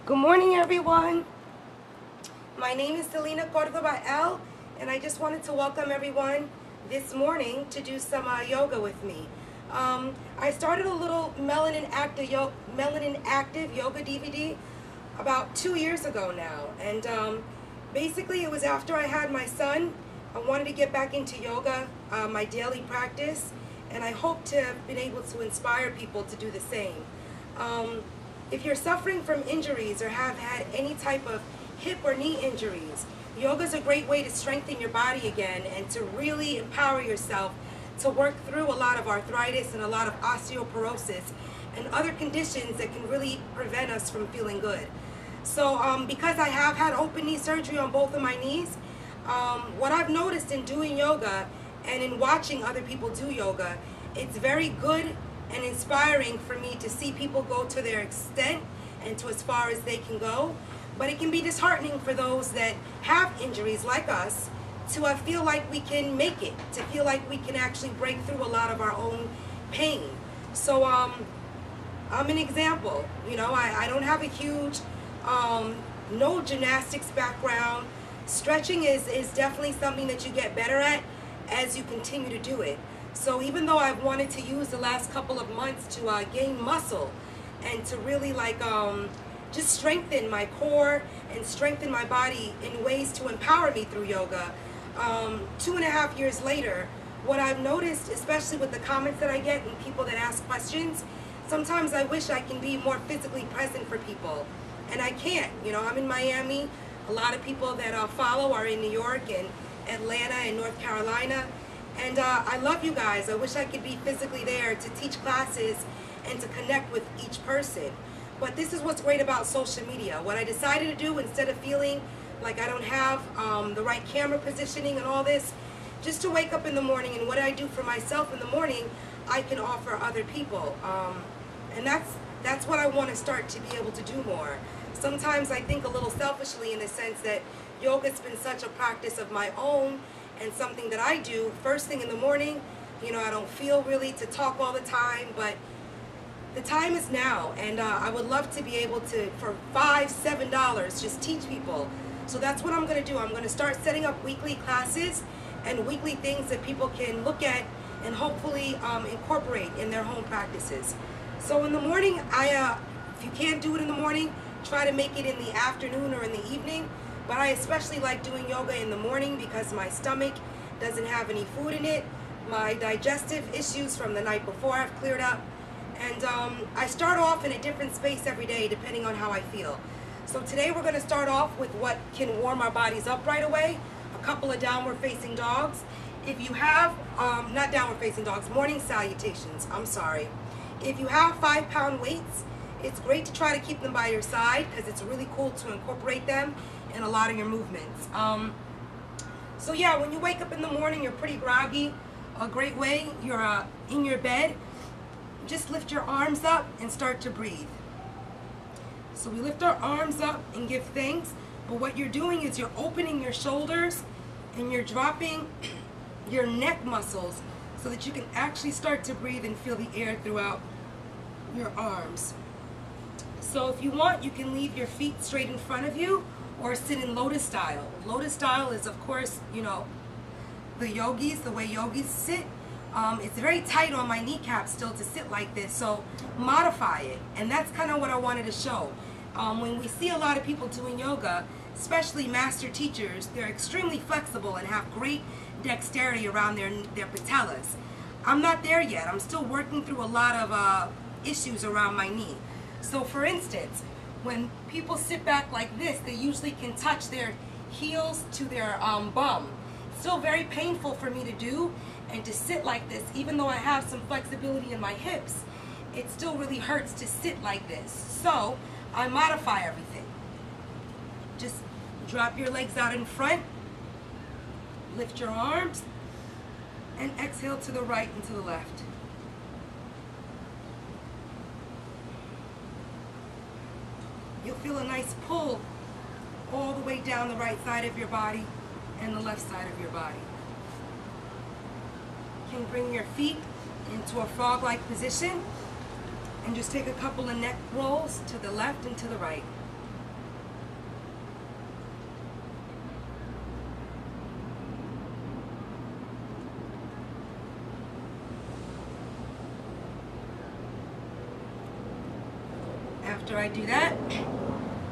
Good morning, everyone. My name is Celina Cordoba L, and I just wanted to welcome everyone this morning to do some yoga with me. I started a little melanin active yoga DVD about 2 years ago now, and basically it was after I had my son. I wanted to get back into yoga, my daily practice, and I hope to have been able to inspire people to do the same. If you're suffering from injuries or have had any type of hip or knee injuries, yoga is a great way to strengthen your body again and to really empower yourself to work through a lot of arthritis and a lot of osteoporosis and other conditions that can really prevent us from feeling good. So because I have had open knee surgery on both of my knees, what I've noticed in doing yoga and in watching other people do yoga, it's very good and inspiring for me to see people go to their extent and to as far as they can go. But it can be disheartening for those that have injuries like us to feel like we can make it, to feel like we can actually break through a lot of our own pain. So I'm an example. You know, I don't have a huge, no gymnastics background. Stretching is definitely something that you get better at as you continue to do it. So even though I've wanted to use the last couple of months to gain muscle and to really just strengthen my core and strengthen my body in ways to empower me through yoga, 2.5 years later, what I've noticed, especially with the comments that I get and people that ask questions, sometimes I wish I can be more physically present for people, and I can't. You know, I'm in Miami. A lot of people that follow are in New York and Atlanta and North Carolina. And I love you guys. I wish I could be physically there to teach classes and to connect with each person. But this is what's great about social media. What I decided to do, instead of feeling like I don't have the right camera positioning and all this, just to wake up in the morning, and what I do for myself in the morning, I can offer other people. And that's what I want to start to be able to do more. Sometimes I think a little selfishly in the sense that yoga's been such a practice of my own and something that I do first thing in the morning. You know, I don't feel really to talk all the time, but the time is now, and I would love to be able to, for $5, $7, just teach people. So that's what I'm going to do. I'm going to start setting up weekly classes and weekly things that people can look at and hopefully incorporate in their home practices. So in the morning, if you can't do it in the morning, try to make it in the afternoon or in the evening. But I especially like doing yoga in the morning because my stomach doesn't have any food in it. My digestive issues from the night before have cleared up. And I start off in a different space every day depending on how I feel. So today we're going to start off with what can warm our bodies up right away. A couple of downward facing dogs. If you have, not downward facing dogs, morning salutations, I'm sorry. If you have 5-pound weights, it's great to try to keep them by your side because it's really cool to incorporate them in a lot of your movements. So yeah, when you wake up in the morning, you're pretty groggy. A great way, you're in your bed, just lift your arms up and start to breathe. So we lift our arms up and give thanks, but what you're doing is you're opening your shoulders and you're dropping your neck muscles so that you can actually start to breathe and feel the air throughout your arms. So if you want, you can leave your feet straight in front of you or sit in lotus style. Lotus style is, of course, you know, the way yogis sit. It's very tight on my kneecaps still to sit like this, so modify it. And that's kind of what I wanted to show. When we see a lot of people doing yoga, especially master teachers, they're extremely flexible and have great dexterity around their patellas. I'm not there yet. I'm still working through a lot of issues around my knee. So for instance, when people sit back like this, they usually can touch their heels to their bum. It's still very painful for me to do and to sit like this. Even though I have some flexibility in my hips, it still really hurts to sit like this. So I modify everything. Just drop your legs out in front, lift your arms, and exhale to the right and to the left. You'll feel a nice pull all the way down the right side of your body and the left side of your body. You can bring your feet into a frog-like position and just take a couple of neck rolls to the left and to the right. After I do that,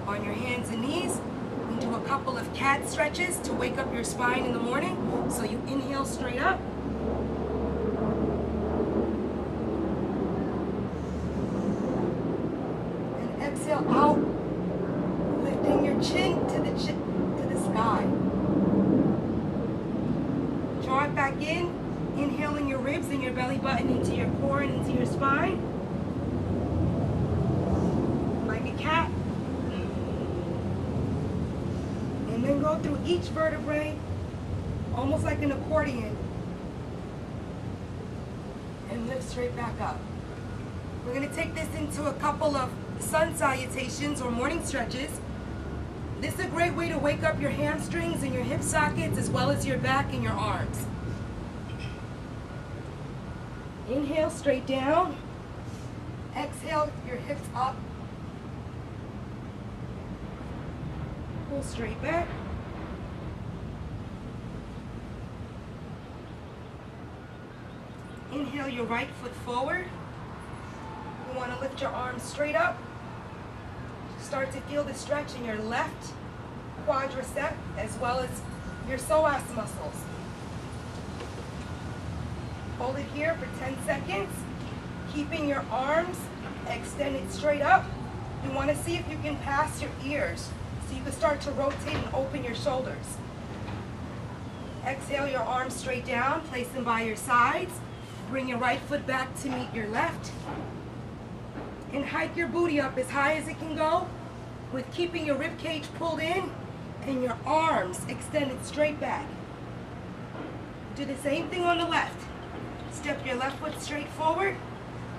on your hands and knees, and do a couple of cat stretches to wake up your spine in the morning. So you inhale straight up. And exhale out, lifting your chin to the sky. Draw it back in, inhaling your ribs and your belly button into your core and into your spine. Like a cat. And then go through each vertebrae, almost like an accordion. And lift straight back up. We're going to take this into a couple of sun salutations or morning stretches. This is a great way to wake up your hamstrings and your hip sockets as well as your back and your arms. Inhale straight down. Exhale your hips up. Pull straight back. Inhale your right foot forward. You want to lift your arms straight up. Start to feel the stretch in your left quadricep as well as your psoas muscles. Hold it here for 10 seconds, keeping your arms extended straight up. You want to see if you can pass your ears so you can start to rotate and open your shoulders. Exhale your arms straight down, place them by your sides. Bring your right foot back to meet your left. And hike your booty up as high as it can go, with keeping your rib cage pulled in and your arms extended straight back. Do the same thing on the left. Step your left foot straight forward,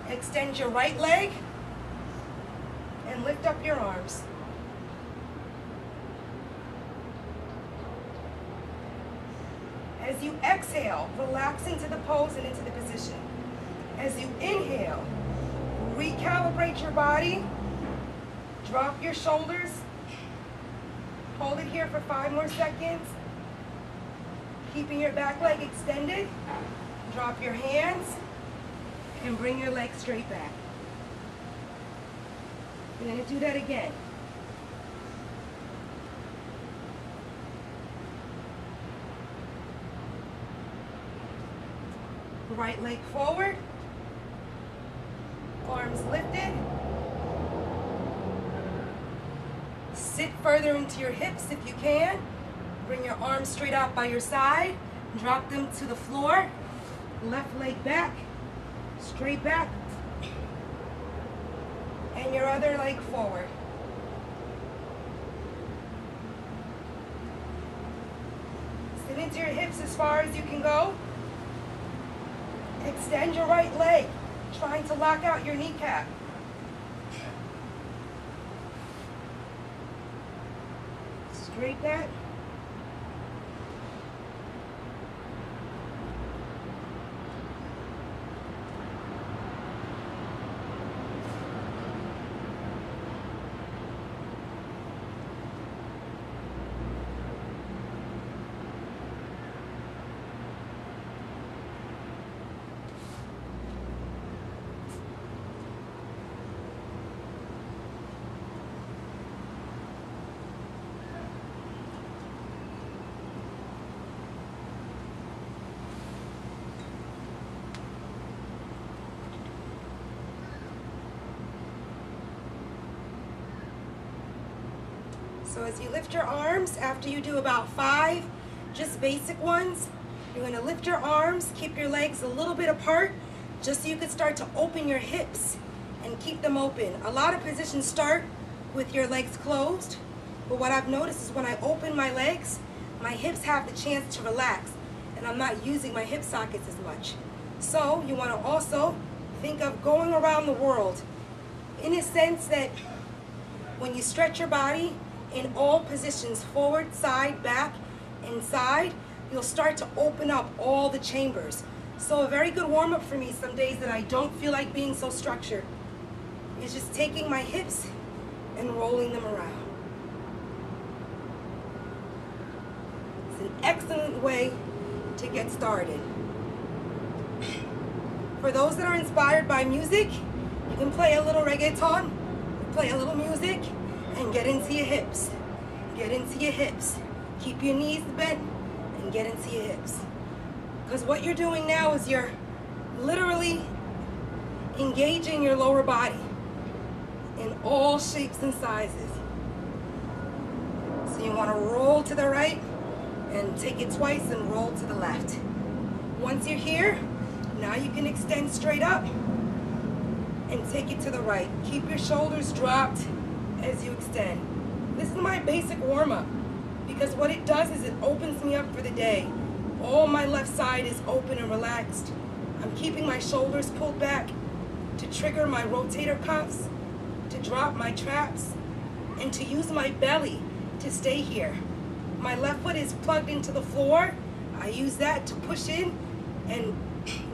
extend your right leg, and lift up your arms. As you exhale, relax into the pose and into the position. As you inhale, recalibrate your body. Drop your shoulders. Hold it here for 5 more seconds. Keeping your back leg extended. Drop your hands and bring your legs straight back. We're going to do that again. Right leg forward. Arms lifted. Sit further into your hips if you can. Bring your arms straight out by your side. Drop them to the floor. Left leg back. Straight back. And your other leg forward. Sit into your hips as far as you can go. Extend your right leg, trying to lock out your kneecap. Straight back. So as you lift your arms, after you do about 5, just basic ones, you're going to lift your arms, keep your legs a little bit apart, just so you can start to open your hips and keep them open. A lot of positions start with your legs closed, but what I've noticed is when I open my legs, my hips have the chance to relax, and I'm not using my hip sockets as much. So you want to also think of going around the world in a sense that when you stretch your body in all positions, forward, side, back, and side, you'll start to open up all the chambers. So a very good warm-up for me some days that I don't feel like being so structured is just taking my hips and rolling them around. It's an excellent way to get started. For those that are inspired by music, you can play a little reggaeton play a little music and get into your hips. Get into your hips. Keep your knees bent and get into your hips. Because what you're doing now is you're literally engaging your lower body in all shapes and sizes. So you want to roll to the right and take it twice and roll to the left. Once you're here, now you can extend straight up and take it to the right. Keep your shoulders dropped as you extend. This is my basic warm-up because what it does is it opens me up for the day. All my left side is open and relaxed. I'm keeping my shoulders pulled back to trigger my rotator cuffs, to drop my traps, and to use my belly to stay here. My left foot is plugged into the floor. I use that to push in and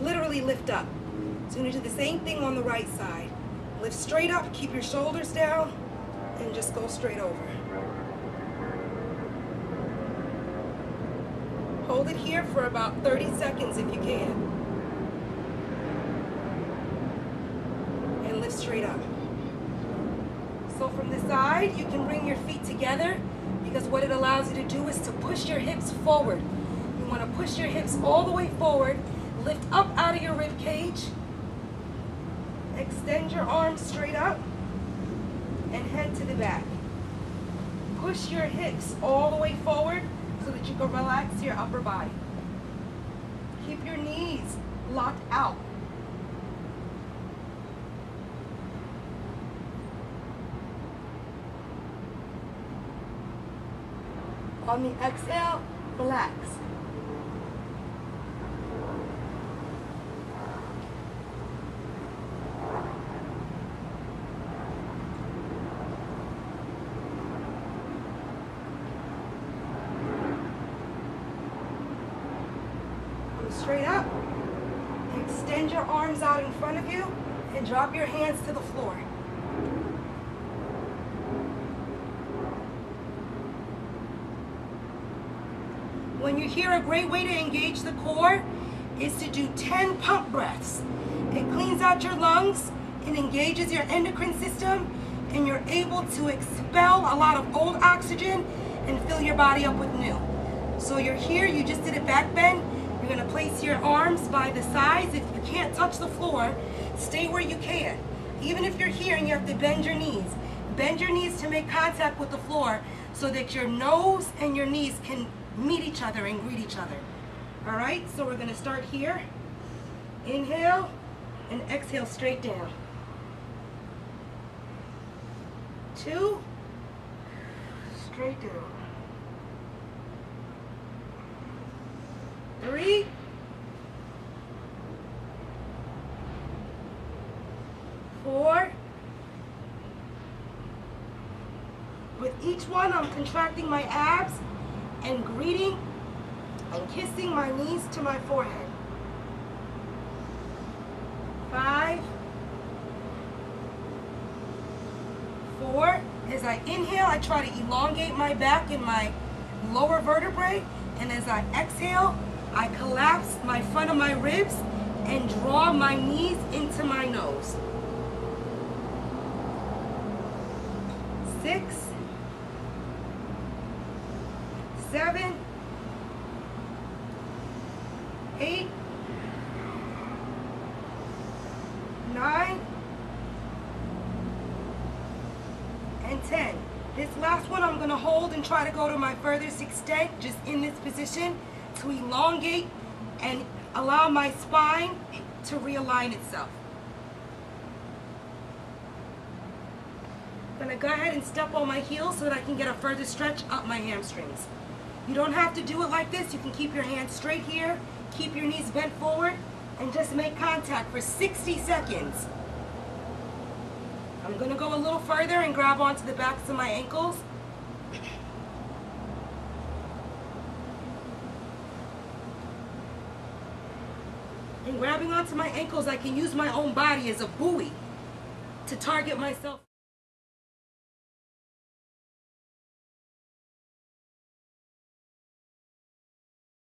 literally lift up. So you're gonna do the same thing on the right side. Lift straight up, keep your shoulders down, and just go straight over. Hold it here for about 30 seconds if you can. And lift straight up. So from the side, you can bring your feet together because what it allows you to do is to push your hips forward. You want to push your hips all the way forward, lift up out of your rib cage, extend your arms straight up, and head to the back. Push your hips all the way forward so that you can relax your upper body. Keep your knees locked out. On the exhale, relax. Come straight up. Extend your arms out in front of you and drop your hands to the floor. When you're here, a great way to engage the core is to do 10 pump breaths. It cleans out your lungs, it engages your endocrine system, and you're able to expel a lot of old oxygen and fill your body up with new. So you're here, you just did a back bend. You're gonna place your arms by the sides. If you can't touch the floor, stay where you can. Even if you're here and you have to bend your knees to make contact with the floor so that your nose and your knees can meet each other and greet each other. All right, so we're gonna start here. Inhale and exhale straight down. 2, straight down. 3, 4. With each one, I'm contracting my abs and greeting and kissing my knees to my forehead. 5, 4. As I inhale, I try to elongate my back and my lower vertebrae, and as I exhale, I collapse my front of my ribs and draw my knees into my nose. 6, 7, 8, 9, and 10. This last one I'm going to hold and try to go to my furthest extent just in this position to elongate and allow my spine to realign itself. I'm going to go ahead and step on my heels so that I can get a further stretch up my hamstrings. You don't have to do it like this. You can keep your hands straight here, keep your knees bent forward, and just make contact for 60 seconds. I'm going to go a little further and grab onto the backs of my ankles. And grabbing onto my ankles, I can use my own body as a buoy to target myself.